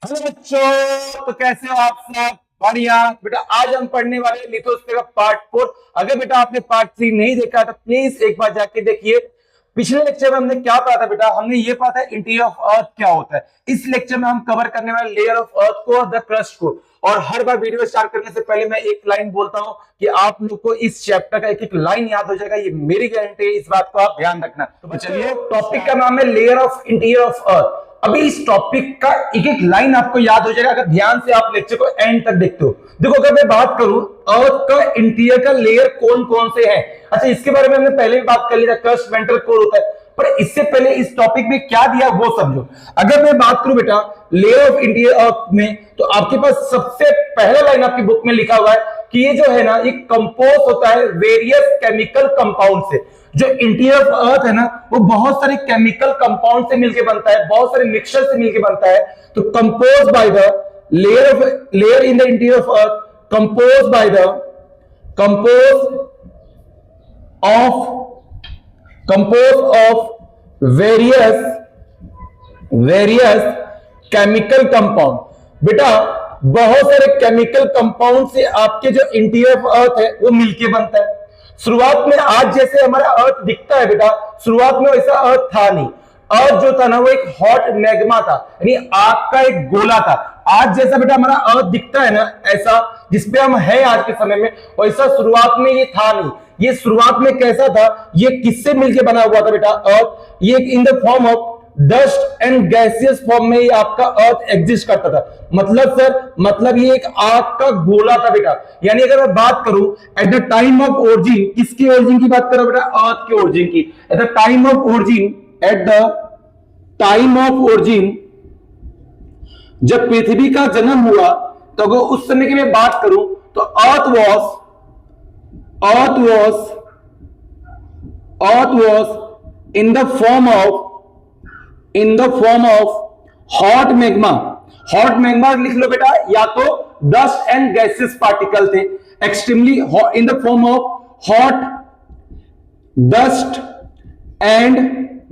Hello बच्चों, तो कैसे हो आप सब? बढ़िया बेटा। आज हम पढ़ने वाले हैं लिथोस्फीयर का पार्ट 4। अगर बेटा आपने पार्ट 3 नहीं देखा तो प्लीज एक बार जाके देखिए। पिछले लेक्चर में हमने क्या पढ़ा था बेटा? हमने ये पढ़ा था इंटीरियर ऑफ अर्थ क्या होता है। इस लेक्चर में हम कवर करने वाले लेयर ऑफ अर्थ को और द क्रस्ट को। और हर बार वीडियो स्टार्ट करने से पहले मैं एक लाइन बोलता हूं कि आप लोग को इस चैप्टर का एक एक लाइन याद हो जाएगा। ये मेरी गारंटी है, इस बात को आप ध्यान रखना। तो चलिए, टॉपिक का नाम है लेयर ऑफ इंटीरियर ऑफ अर्थ। अभी इस टॉपिक का एक एक लाइन आपको याद हो जाएगा अगर ध्यान से आप लेक्चर को एंड तक देखते हो। देखो, अगर मैं बात करूं अर्थ का इंटीरियर का लेयर कौन कौन से हैं। अच्छा, इसके बारे में हमने पहले भी बात कर ली था, क्रस्ट, वेंट्रल, कोर होता है। पर इससे पहले इस टॉपिक में क्या दिया वो समझो। अगर मैं बात करूं बेटा लेयर ऑफ इंटीरियर अर्थ में, तो आपके पास सबसे पहला लाइन आपकी बुक में लिखा हुआ है कि ये जो है ना, ये कंपोज होता है वेरियस केमिकल कंपाउंड से। जो इंटीरियर ऑफ अर्थ है ना, वो बहुत सारे केमिकल कंपाउंड से मिलकर बनता है, बहुत सारे मिक्सचर से मिलकर बनता है। तो compose by the layer in the interior of earth, compose by the compose of various chemical compound. बेटा बहुत सारे केमिकल कंपाउंड से आपके जो इंटीरियर ऑफ अर्थ है वो मिलके बनता है। शुरुआत में आज जैसे हमारा अर्थ दिखता है बेटा, शुरुआत में वैसा अर्थ था नहीं। अर्थ जो था ना, वो एक हॉट मैग्मा था, यानी आग का एक गोला था। आज जैसा बेटा हमारा अर्थ दिखता है ना, ऐसा जिसपे हम हैं आज के समय में, वैसा शुरुआत में ये था नहीं। ये शुरुआत में कैसा था, ये किससे मिलके बना हुआ था बेटा अर्थ? ये in the form of dust and gaseous form में ये आपका अर्थ एग्जिस्ट करता था। मतलब सर, मतलब ये एक आग का गोला था बेटा। यानी अगर मैं बात करूं at the time of origin, किसकी ओरिजिन की बात करो बेटा? अर्थ के ओरिजिन की। At the time of origin, जब पृथ्वी का जन्म हुआ, तो अगर उस समय की मैं बात करूं तो अर्थ was in the form of hot magma. Hot magma लिख लो बेटा, या तो डस्ट एंड गैसेस पार्टिकल थे, extremely in the form of hot dust and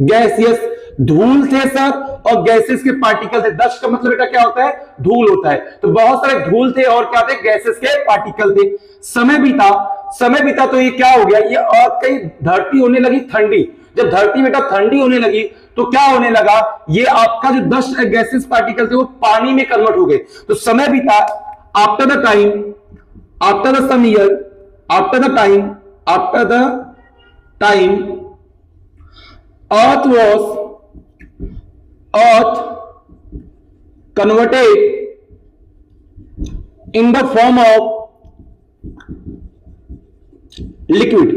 gaseous. धूल थे सर और गैसेस के पार्टिकल थे। डस्ट का मतलब बेटा क्या होता है? धूल होता है। तो बहुत सारे धूल थे और क्या थे? गैसेस के पार्टिकल थे। समय बीता तो ये क्या हो गया? ये अर्थ की धरती होने लगी ठंडी। जब धरती बेटा ठंडी होने लगी तो क्या होने लगा? ये आपका जो डस्ट गैसेस पार्टिकल थे वो पानी में कन्वर्ट हो गए। तो समय बीता, after the time earth converted in the form of liquid.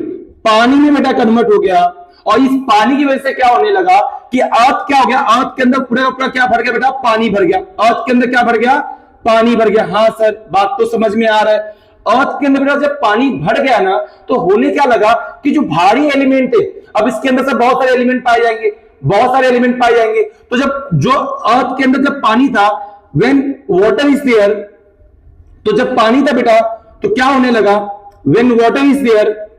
पानी में बेटा कन्वर्ट हो गया। और इस पानी की वजह से क्या होने लगा कि अर्थ क्या हो गया? अर्थ के अंदर पूरा पूरा क्या भर गया बेटा? पानी भर गया। अर्थ के अंदर क्या भर गया? पानी भर गया। हाँ सर, बात तो समझ में आ रहा है। अर्थ के अंदर बेटा जब पानी भर गया ना, तो होने क्या लगा कि जो भारी एलिमेंट थे, अब इसके अंदर से बहुत सारे एलिमेंट पाए जाएंगे। तो जब जो अर्थ के अंदर जब पानी था, व्हेन वाटर इज देयर, तो जब पानी था बेटा तो क्या होने लगा? When water is there,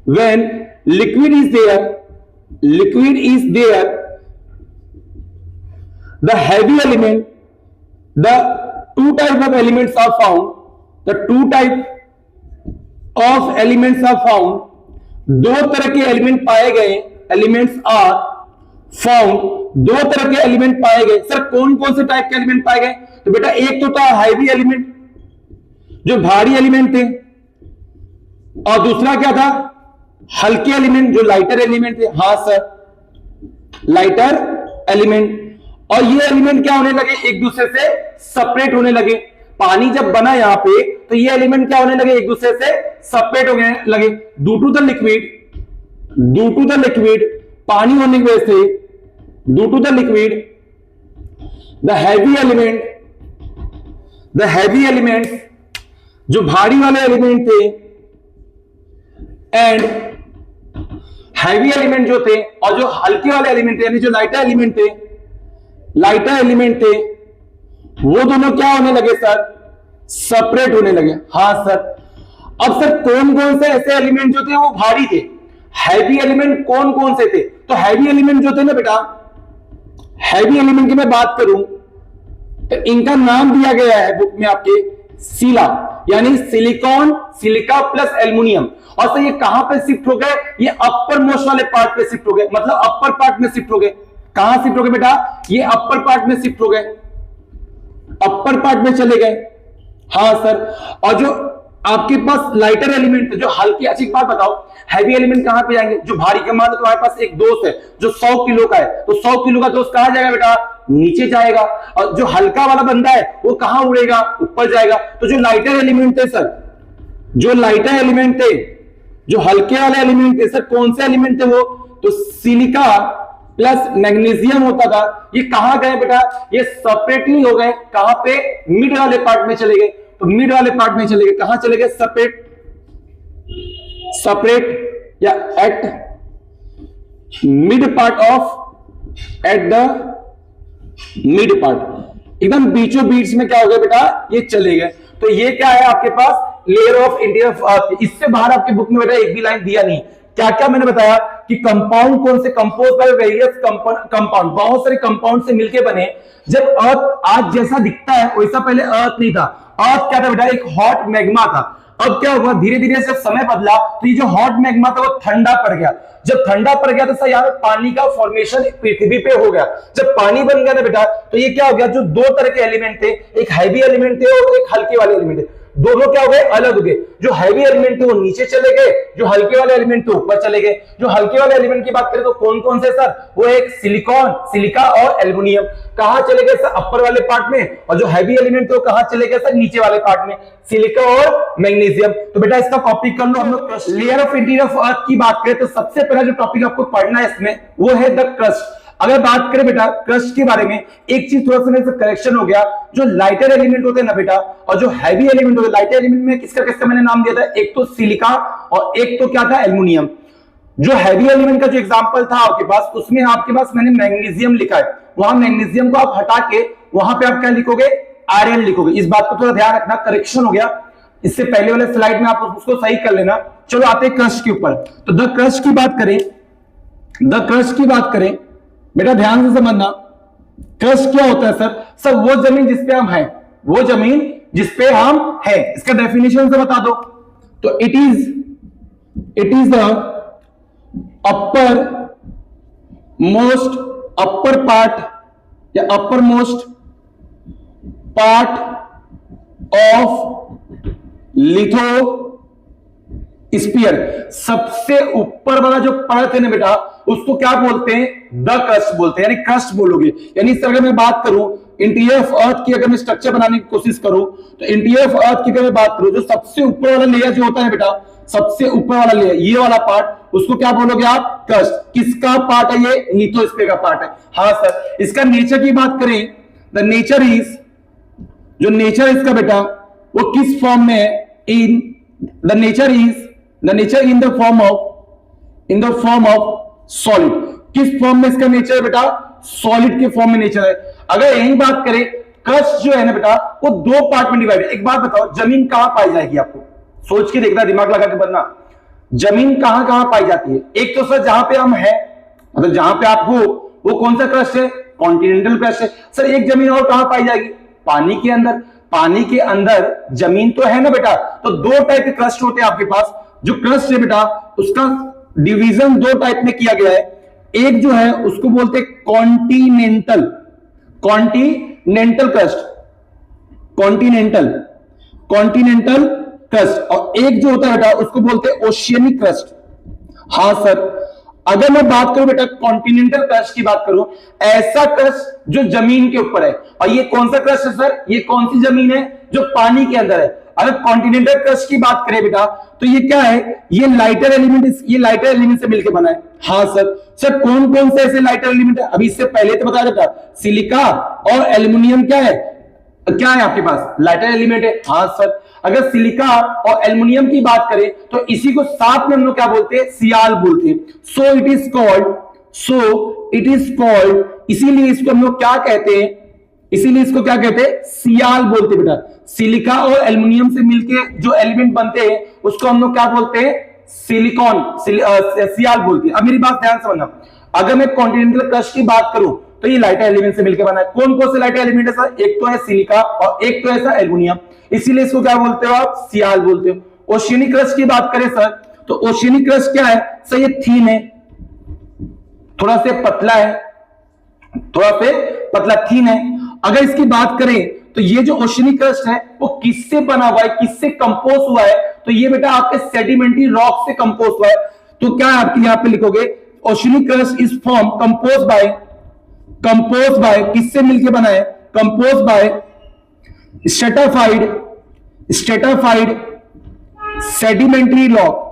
when liquid is there, the heavy element, the two type of elements are found, दो तरह के एलिमेंट पाए गए। एलिमेंट्स आर फाउंड, दो तरह के एलिमेंट पाए गए। सर कौन कौन से टाइप के एलिमेंट पाए गए? तो बेटा एक तो था हैवी एलिमेंट, जो भारी एलिमेंट थे, और दूसरा क्या था? हल्के एलिमेंट, जो लाइटर एलिमेंट थे। हाँ सर, लाइटर एलिमेंट। और ये एलिमेंट क्या होने लगे? एक दूसरे से सेपरेट होने लगे। पानी जब बना यहां पे, तो ये एलिमेंट क्या होने लगे? एक दूसरे से सेपरेट होने लगे। ड्यू टू द लिक्विड, पानी होने की वजह से, due to the liquid, the heavy element, जो भारी वाले एलिमेंट थे, एंड हैवी एलिमेंट जो थे, और जो हल्के वाले एलिमेंट थे, यानी जो लाइटर एलिमेंट थे, वो दोनों क्या होने लगे सर? सेपरेट होने लगे। हाँ सर। अब सर कौन कौन से ऐसे एलिमेंट जो थे वो भारी थे? हैवी एलिमेंट कौन कौन से थे? तो हैवी एलिमेंट जो थे ना बेटा, हैवी एलिमेंट की मैं बात करूं तो इनका नाम दिया गया है बुक में आपके सीला, यानी सिलिकॉन, सिलिका प्लस एल्युमिनियम। और सर ये कहां पे शिफ्ट हो गए? ये अपर मोस्ट वाले पार्ट पे शिफ्ट हो गए, मतलब अपर पार्ट में शिफ्ट हो गए। कहां शिफ्ट हो गए बेटा? ये अपर पार्ट में शिफ्ट हो गए, अपर पार्ट में चले गए। हाँ सर, और जो आपके पास लाइटर एलिमेंट है, जो हल्की, अच्छी बात बताओ, हैवी एलिमेंट कहां पे जाएंगे? जो भारी का, मान लो तुम्हारे पास एक दोस्त है जो 100 किलो का है, तो 100 किलो का दोस्त कहां जाएगा बेटा? नीचे जाएगा। और जो हल्का वाला बंदा है वो कहां उड़ेगा? ऊपर जाएगा। तो जो लाइटर एलिमेंट है सर, जो लाइटर एलिमेंट है, जो हल्के वाले एलिमेंट है सर, कौन से एलिमेंट है वो? तो सिलिका प्लस मैग्नीशियम होता था, ये कहां गए बेटा? ये सेपरेटली हो गए। कहां पे? मिड वाले पार्ट में चले गए। तो मिड वाले पार्ट में चले गए, कहां चले गए? सेपरेट, सेपरेट या at mid part of, at the mid part, एकदम बीचों बीच में क्या हो गया बेटा? ये चले गए। तो ये क्या है आपके पास? Layer of interior of earth. इससे बाहर आपके बुक में बेटा एक भी लाइन दिया नहीं। क्या क्या मैंने बताया कि कंपाउंड कौन से? कंपोज बाय वेरियस कंपाउंड, बहुत सारे कंपाउंड से मिलके बने। जब अर्थ आज जैसा दिखता है वैसा पहले अर्थ नहीं था। अर्थ क्या था बेटा? एक हॉट मैग्मा था। अब क्या हुआ? धीरे धीरे जब समय बदला तो ये जो हॉट मैग्मा था वो ठंडा पड़ गया। जब ठंडा पड़ गया तो सर यहाँ पे पानी का फॉर्मेशन पृथ्वी पे हो गया। जब पानी बन गया ना बेटा, तो ये क्या हो गया? जो दो तरह के एलिमेंट थे, एक हैवी एलिमेंट थे और एक हल्के वाले एलिमेंट थे, दोनों क्या हो गए? अलग हो गए। जो हैवी एलिमेंट थे वो नीचे चले गए, जो हल्के वाले एलिमेंट थे ऊपर चले गए। जो हल्के वाले एलिमेंट की बात करें तो कौन कौन से सर? वो एक सिलिकॉन, सिलिका और एल्युमिनियम। कहां चले गए सर? अपर वाले पार्ट में। और जो हैवी एलिमेंट थे वो कहां चले गए सर? नीचे वाले पार्ट में, सिलिका और मैग्नीशियम। तो बेटा इसका कॉपी कर लो। हम लोग लेयर ऑफ इंटीरियर ऑफ अर्थ की बात करें तो सबसे पहला जो टॉपिक आपको पढ़ना है इसमें वो है द क्रस्ट। अगर बात करें बेटा क्रस्ट के बारे में, एक चीज थोड़ा सा मेरे से करेक्शन हो गया। जो लाइटर एलिमेंट होते हैं ना बेटा, और जो हैवी एलिमेंट होते हैं, लाइटर एलिमेंट में किसका किसका मैंने नाम दिया था? एक तो सिलिका और एक तो क्या था? एल्युमिनियम। जो हैवी एलिमेंट का जो एग्जांपल था आपके पास, उसमें आपके पास मैंने मैग्नीशियम लिखा है। वहां मैग्नीशियम को आप हटा के वहां पे आप क्या लिखोगे? आयरन लिखोगे। इस बात को थोड़ा ध्यान रखना, करेक्शन हो गया। इससे पहले वाले स्लाइड में आप उसको सही कर लेना। चलो आते हैं क्रस्ट के ऊपर। तो द क्रस्ट की बात करें, द क्रस्ट की बात करें बेटा, ध्यान से समझना। क्रस्ट क्या होता है सर? सर वो जमीन जिसपे हम हैं, वो जमीन जिसपे हम हैं। इसका डेफिनेशन से बता दो। तो it is the upper most, upper part या upper most part of lithosphere. सबसे ऊपर वाला जो परत है ना बेटा, उसको क्या बोलते हैं? द क्रस्ट बोलते हैं, यानी क्रस्ट बोलोगे। यानी इस तरह मैं बात करूं इंटीरियर ऑफ अर्थ की, अगर मैं स्ट्रक्चर बनाने की कोशिश करूं तो इंटीरियर ऑफ अर्थ की अगर मैं बात करूं, जो सबसे ऊपर वाला लेयर जो होता है बेटा, सबसे ऊपर वाला लेयर, ये वाला पार्ट, उसको क्या बोलोगे आप? क्रस्ट। किसका पार्ट है ये? लिथोस्फीयर का पार्ट है। हाँ सर। इसका नेचर की बात करें, द नेचर इज, जो नेचर इसका बेटा वो किस फॉर्म में है? In the nature is, the nature in the form of solid. किस फॉर्म में इसका नेचर है बेटा? सॉलिड के फॉर्म में नेचर है। अगर यही बात करें, क्रस्ट जो है ना बेटा, वो दो पार्ट में डिवाइड है। एक बात बताओ, जमीन कहां पाई जाएगी? आपको सोच के देखना, दिमाग लगा के बनना। जमीन कहां कहां पाई जाती है? एक तो सर जहां पे हम हैं, मतलब जहां पे आप हो, वो कौन सा क्रस्ट है? कॉन्टिनेंटल क्रस्ट है। सर एक जमीन और कहां पाई जाएगी? पानी के अंदर। पानी के अंदर जमीन तो है ना बेटा। तो दो टाइप के क्रस्ट होते हैं आपके पास। जो क्रस्ट है बेटा, उसका डिवीजन दो टाइप में किया गया है। एक जो है उसको बोलते हैं continental, continental crust, continental crust. और एक जो होता है बेटा उसको बोलते हैं ओशियनिक क्रस्ट। हाँ सर। अगर मैं बात करूं बेटा कॉन्टिनेंटल क्रस्ट की बात करूं, ऐसा क्रस्ट जो जमीन के ऊपर है। और ये कौन सा क्रस्ट है सर? ये कौन सी जमीन है? जो पानी के अंदर है। अगर कॉन्टिनेंटल क्रस्ट की बात करें बेटा, तो ये क्या है? ये लाइटर एलिमेंट, ये लाइटर एलिमेंट से मिलकर बना है। हाँ सर। सर कौन कौन से ऐसे लाइटर एलिमेंट है? अभी इससे पहले तो बताया था, सिलिका और एल्युमिनियम क्या है? क्या है आपके पास? लाइटर एलिमेंट है। हाँ सर। अगर सिलिका और एल्युमिनियम की बात करें तो इसी को साथ में हम लोग क्या बोलते हैं? सियाल बोलते हैं। सो इट इज कॉल्ड, इसीलिए इसको हम लोग क्या कहते हैं? इसीलिए इसको क्या कहते हैं? सियाल बोलते हैं बेटा। सिलिका और एल्युमिनियम से मिलके जो एलिमेंट बनते हैं उसको हम लोग क्या बोलते हैं? सिलिकॉन, सियाल बोलते हैं। अब मेरी बात ध्यान से समझना। अगर मैं कॉन्टिनेंटल क्रस्ट की बात करूं तो ये लाइटर एलिमेंट से मिलकर बना है। कौन कौन से लाइटर एलिमेंट है सर? एक तो है सिलिका और एक तो है सर एल्युमिनियम, इसीलिए इसको क्या बोलते हो आप? सियाल बोलते हो। ओशियनिक क्रस्ट की बात करें सर, तो ओशियनिक क्रस्ट क्या है सर? ये थीन है, थोड़ा से पतला है, थोड़ा से पतला थीन है। अगर इसकी बात करें तो ये जो ओशियनिक क्रस्ट है वो किससे बना हुआ है, किससे कंपोज हुआ है? तो ये बेटा आपके सेडिमेंट्री रॉक से कंपोज हुआ है। तो क्या आपके यहां पे लिखोगे? Oceanic crust is form compose by किससे मिलके बना है? Compose by stratified sedimentary rock.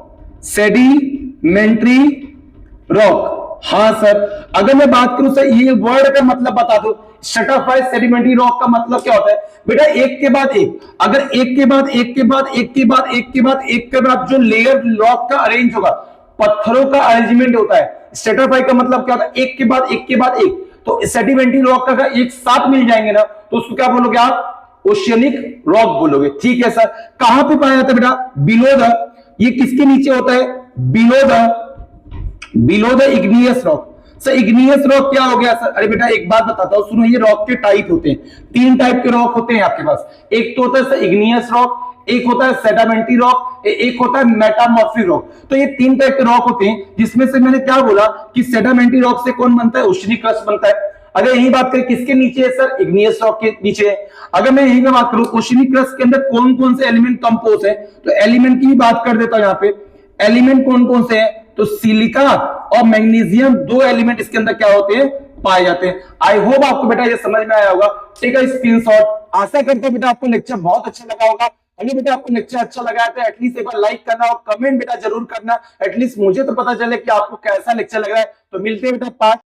हाँ सर, अगर मैं बात करूं सर, ये वर्ड का मतलब बता दो, स्ट्रेटाफाइड सेडिमेंट्री रॉक का मतलब क्या होता है बेटा? एक के बाद एक, अगर एक के बाद एक के बाद एक के बाद एक के बाद एक के बाद जो लेयर रॉक का अरेंज होगा, पत्थरों का अरेंजमेंट होता है। स्ट्रेटाफाइड का मतलब क्या होता है? एक के बाद एक के बाद एक। तो सेडिमेंट्री रॉक का एक साथ मिल जाएंगे ना, तो उसको क्या बोलोगे आप? ओशियनिक रॉक बोलोगे। ठीक है सर। कहां पे पाया जाता है बेटा? बिलो द, ये किसके नीचे होता है? Below the igneous rock. Sir igneous rock क्या हो गया सर? अरे बेटा एक बात बताता हूं, सुनो, ये रॉक के टाइप होते हैं, 3 टाइप के रॉक होते हैं आपके पास। एक तो होता है सर इग्नियस रॉक, एक होता है सेडिमेंट्री रॉक, एक होता है मेटामॉर्फिक रॉक। तो ये 3 टाइप के रॉक होते हैं, जिसमें से मैंने क्या बोला कि सेडिमेंट्री रॉक से कौन बनता है? ओशियनिक क्रस्ट बनता है। अगर यही बात करें किसके नीचे है सर? इग्नियस रॉक के नीचे है। अगर मैं यही बात करूं ओशियनिक क्रस्ट के अंदर कौन कौन से एलिमेंट कंपोज है, तो एलिमेंट की भी बात कर देता हूं। यहां पे एलिमेंट कौन कौन से हैं? तो सिलिका और मैग्नीशियम, 2 एलिमेंट इसके अंदर क्या होते हैं? पाए जाते हैं। आई होप आपको बेटा ये समझ में आया होगा। Take a screenshot. आशा करते हैं बेटा आपको लेक्चर बहुत अच्छा लगा होगा। अगर बेटा आपको लेक्चर अच्छा लगा है तो एटलीस्ट एक बार लाइक करना और कमेंट बेटा जरूर करना, एटलीस्ट मुझे तो पता चले कि आपको कैसा लेक्चर लग रहा है। तो मिलते हैं बेटा पार्ट